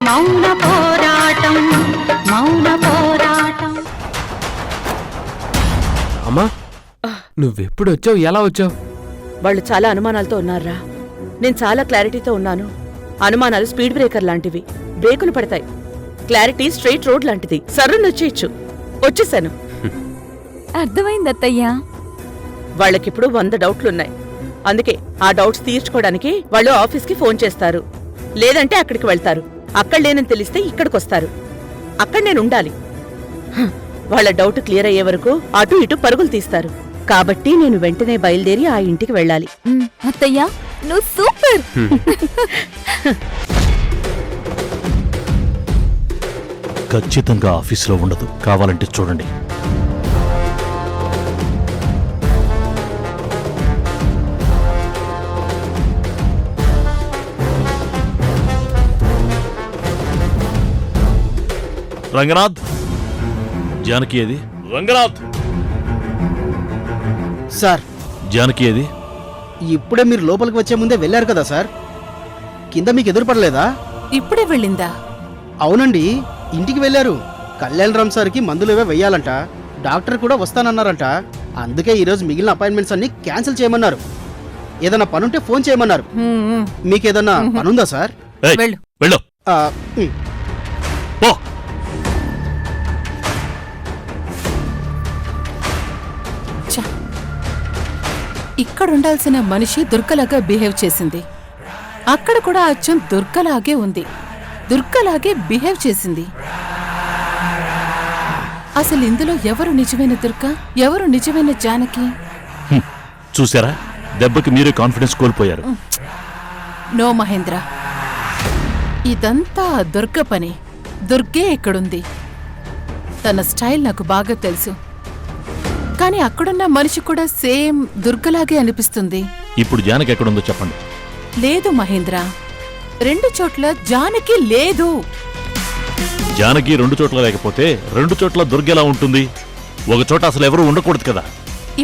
మౌన పోరాటం మౌన పోరాటం. అమ్మా, నువ్వెప్పుడు వచ్చావు? ఎలా వచ్చావు? వాళ్ళు చాలా అనుమానాలతో ఉన్నారా. నేను చాలా క్లారిటీతో ఉన్నాను. అనుమానాలు స్పీడ్ బ్రేకర్ లాంటివి, బ్రేకులు పడతాయి. క్లారిటీ స్ట్రైట్ రోడ్ లాంటిది, సర్రును వచ్చేసాను. అర్థమైంది అత్తయ్యా. వాళ్ళకిప్పుడు 100 డౌట్లున్నాయి. అందుకే ఆ డౌట్స్ తీర్చుకోవడానికి వాళ్ళు ఆఫీస్కి ఫోన్ చేస్తారు, లేదంటే అక్కడికి వెళ్తారు. అక్కడ లేనని తెలిస్తే ఇక్కడికొస్తారు. అక్కడ నేను ఉండాలి. వాళ్ళ డౌట్ క్లియర్ అయ్యే వరకు అటు ఇటు పరుగులు తీస్తారు. కాబట్టి నేను వెంటనే బయలుదేరి ఆ ఇంటికి వెళ్ళాలి. అత్తయ్యా, నువ్వు సూపర్. ఖచ్చితంగా ఆఫీసులో ఉండదు, కావాలంటే చూడండి. రంగనాథ్, జానకి ఏది? రంగనాథ్ సార్, జానకి ఏది? ఇప్పుడే మీరు లోపలికి వచ్చే ముందే వెళ్ళారు కదా సార్. కింద మీకు ఎదురుపడలేదా? ఇప్పుడే వెళ్ళిందా? అవునండి, ఇంటికి వెళ్ళారు. కళ్యాణరామ్ సార్కి మందులేవో వెయ్యాలంట, డాక్టర్ కూడా వస్తానన్నారంట. అందుకే ఈరోజు మిగిలిన అపాయింట్మెంట్స్ అన్ని క్యాన్సిల్ చేయమన్నారు. ఏదైనా పనుంటే ఫోన్ చేయమన్నారు. మీకేదన్నా పనుందా సార్? వెళ్ళు. పో. ఇక్కడుండాల్సిన మనిషి దుర్గలాగా బిహేవ్ చేసింది. అక్కడ కూడా అచ్చం దుర్గలాగే ఉంది, దుర్గలాగే బిహేవ్ చేసింది. అసలు ఇందులో ఎవరు నిజమైన దుర్గ, ఎవరు నిజమైన జానకి? చూసారా, దెబ్బకి మీరే కాన్ఫిడెన్స్ కోల్పోయారు. నో మహేంద్ర, ఇదంతా దుర్గ పని. దుర్గే ఇక్కడుంది. తన స్టైల్ నాకు బాగా తెలుసు. కానీ అక్కడున్న మనిషి కూడా సేమ్ దుర్గలాగే అనిపిస్తుంది. ఇప్పుడు జానకి ఎక్కడుందో చెప్పండి. లేదు మహేంద్ర, 2 చోట్ల జానకి లేదు. జానకి 2 చోట్ల లేకపోతే 2 చోట్ల దుర్గెలా ఉంటుంది? ఒక చోట అసలు ఎవరు ఉండకూడదు కదా.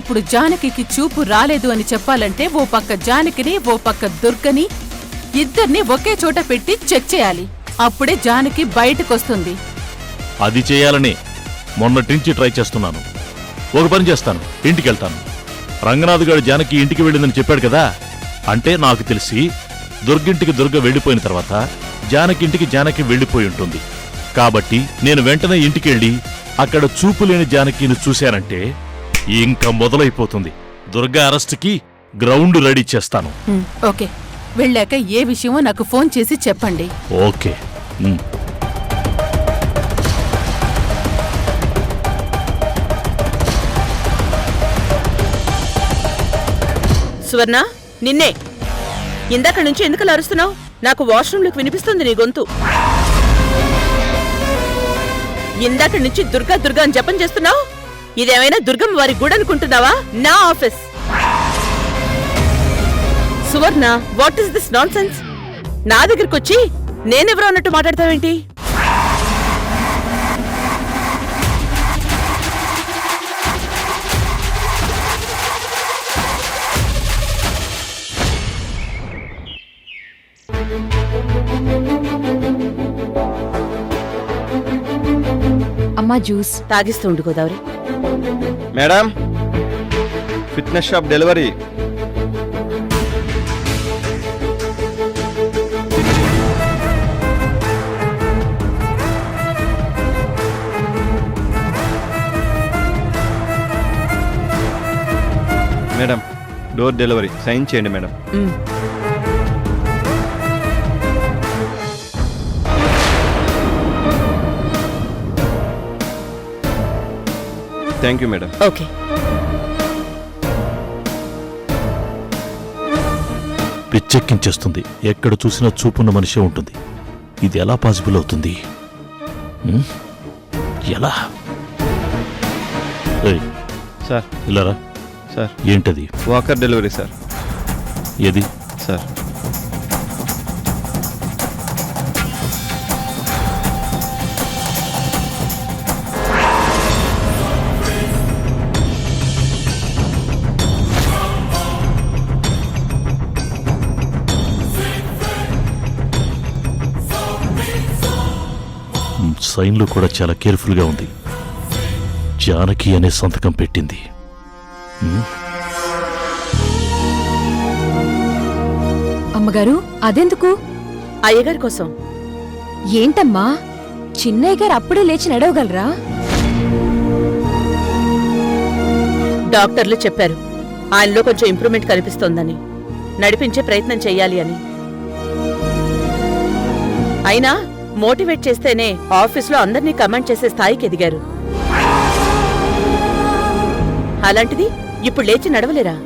ఇప్పుడు జానకి చూపు రాలేదు అని చెప్పాలంటే ఓ పక్క జానకిని, ఓ పక్క దుర్గని, ఇద్దరిని ఒకే చోట పెట్టి చెక్ చేయాలి. అప్పుడే జానకి బయటకొస్తుంది. అది చేయాలని మొన్నటించి ట్రై చేస్తున్నాను. ఒక పని చేస్తాను, ఇంటికెళ్తాను. రంగనాథ్ గారు జానకి ఇంటికి వెళ్ళిందని చెప్పాడు కదా, అంటే నాకు తెలిసి దుర్గింటికి దుర్గ వెళ్ళిపోయిన తర్వాత జానకింటికి జానకి వెళ్ళిపోయి ఉంటుంది. కాబట్టి నేను వెంటనే ఇంటికెళ్ళి అక్కడ చూపు లేని జానకిని చూశానంటే ఇంకా మొదలైపోతుంది. దుర్గ అరెస్ట్కి గ్రౌండ్ రెడీ చేస్తాను. ఓకే, వెళ్ళాక ఏ విషయమో నాకు ఫోన్ చేసి చెప్పండి. ఓకే. సువర్ణ, నిన్నే. ఇందాక నుంచి ఎందుకు అరుస్తున్నావు? నాకు వాష్రూమ్లోకి వినిపిస్తుంది నీ గొంతు. ఇందాక నుంచి దుర్గా దుర్గా అని జపం చేస్తున్నావు. ఇదేమైనా దుర్గమ్మ వారి గుడి అనుకుంటున్నావా? నా office. Suvarna, what is this నాన్ సెన్స్? నా దగ్గరకొచ్చి నేనెవరో అన్నట్టు మాట్లాడతావేంటి? అమ్మా, జ్యూస్ తాగిస్తూ ఉండు Godavari. Madam, fitness shop delivery. Madam, door delivery. Sign చేయండి madam. Thank you madam. Okay. పిచ్చెక్కించేస్తుంది. ఎక్కడ చూసినా చూపున్న మనిషే ఉంటుంది. ఇది ఎలా పాసిబుల్ అవుతుంది? ఎలా? సార్, ఇలారా. సార్, ఏంటది? Walker delivery sir. ఏది? సార్, సైన్లో కూడా చాలా కేర్ఫుల్గా ఉంది. జానకి అనే సంతకం పెట్టింది. అమ్మగారు అదెందుకు? అయ్యగారి కోసం. ఏంటమ్మా, చిన్నయ్య గారు అప్పుడే లేచి నడవగలరా? డాక్టర్లు చెప్పారు ఆయనలో కొంచెం ఇంప్రూవ్మెంట్ కనిపిస్తోందని, నడిపించే ప్రయత్నం చెయ్యాలి అని. అయినా మోటివేట్ చేస్తేనే ఆఫీస్లో అందర్నీ కమాండ్ చేసే స్థాయికి ఎదిగారు. అలాంటిది ఇప్పుడు లేచి నడవలేరా?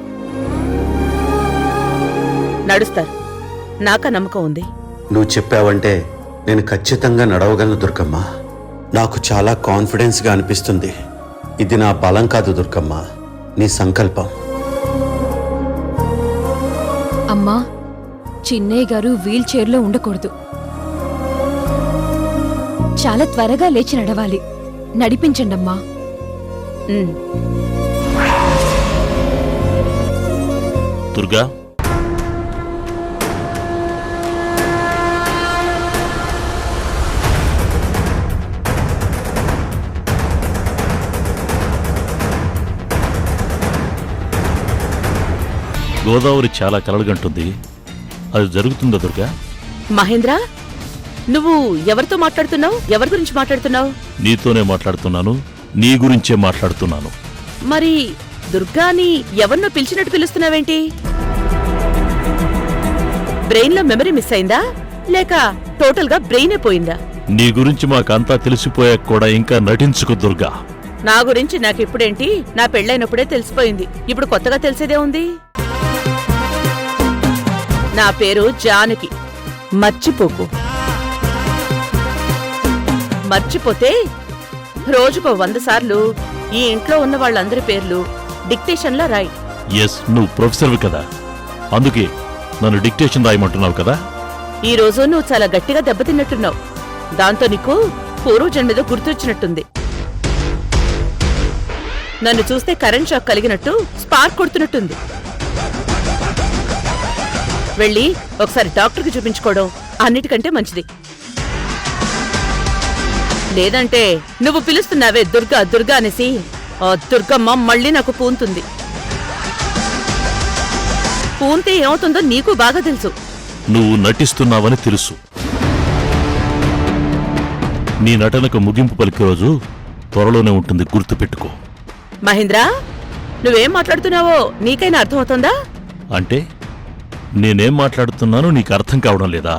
నడుస్తారు, నాకా నమ్మకం ఉంది. నువ్వు చెప్పావంటే నేను ఖచ్చితంగా నడవగలను దుర్గమ్మ. నాకు చాలా కాన్ఫిడెన్స్గా అనిపిస్తుంది. ఇది నా బలం కాదు దుర్గమ్మ, నీ సంకల్పం. అమ్మా, చిన్నయ్య గారు వీల్ చైర్లో ఉండకూడదు. చాలా త్వరగా లేచి నడవాలి. నడిపించండమ్మా. ఉమ్. దుర్గా, గోదావరి చాలా కలలుగంటుంది. అది జరుగుతుందా దుర్గా? మహేంద్ర, నువ్వు ఎవరితో మాట్లాడుతున్నావు? ఎవరి గురించి మాట్లాడుతున్నావు? నీతోనే మాట్లాడుతున్నాను, నీ గురించే మాట్లాడుతున్నాను. మరి దుర్గాని ఎవరినో పిలిచినట్టు పిలుస్తున్నావేంటి? బ్రెయిన్లో మెమరీ మిస్ అయిందా, లేక టోటల్గా బ్రెయినే పోయిందా? నీ గురించి మాకంతా తెలిసిపోయాక కూడా ఇంకా నటించుకు దుర్గా. నా గురించి నాకిప్పుడేంటి, నా పెళ్ళైనప్పుడే తెలిసిపోయింది. ఇప్పుడు కొత్తగా తెలిసేదే ఉంది. నా పేరు జానకి, మర్చిపోకు. మర్చిపోతే రోజుకో 100 సార్లు ఈ ఇంట్లో ఉన్న వాళ్ళందరి పేర్లు డిక్టేషన్లా రాయి. ఎస్, నువ్వు ప్రొఫెసర్వి కదా, అందుకే నన్ను డిక్టేషన్ రాయమంటున్నావు కదా. ఈ రోజు నువ్వు చాలా గట్టిగా దెబ్బతిన్నట్టున్నావు. దాంతో నీకు పూర్వజన్మేదో గుర్తొచ్చినట్టుంది. నన్ను చూస్తే కరెంట్ షాక్ కలిగినట్టు స్పార్క్ కొడుతున్నట్టుంది. వెళ్ళి ఒకసారి డాక్టర్కి చూపించుకోవడం అన్నిటికంటే మంచిది. లేదంటే నువ్వు పిలుస్తున్నావే దుర్గా దుర్గా అనేసి, ఆ దుర్గమ్మ మళ్ళీ నాకు పూంతుంది. పూంతే ఏమవుతుందో నీకు బాగా తెలుసు. నువ్వు నటిస్తున్నావని తెలుసు. నీ నటనకు ముగింపు పలికే రోజు త్వరలోనే ఉంటుంది, గుర్తుపెట్టుకో. మహేంద్ర, నువ్వేం మాట్లాడుతున్నావో నీకైనా అర్థమవుతుందా? అంటే నేనేం మాట్లాడుతున్నానో నీకు అర్థం కావడం లేదా?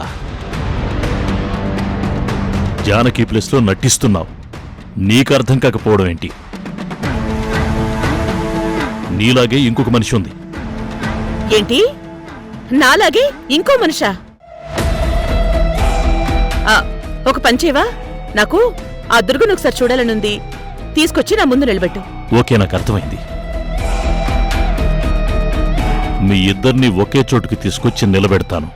జానకి ప్లేస్లో నటిస్తున్నావు, నీకు అర్థం కాకపోవడం ఏంటి? నీలాగే ఇంకొక మనిషి ఉంది. ఏంటి, నాలాగే ఇంకో మనిషా? ఒక పంచేవా? నాకు ఆ దుర్గను ఒకసారి చూడాలనుంది. తీసుకొచ్చి నా ముందు నిలబెట్టు. ఓకే, నాకు అర్థమైంది. మీ ఇద్దరిని ఒకే చోటుకి తీసుకొచ్చి నిలబెడతాను.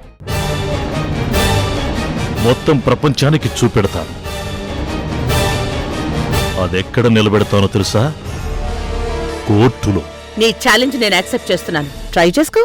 మొత్తం ప్రపంచానికి చూపెడతాను. అదెక్కడ నిలబెడతానో తెలుసా? కోర్టులో. నీ ఛాలెంజ్ నేను యాక్సెప్ట్ చేస్తున్నాను. ట్రై చేసుకో.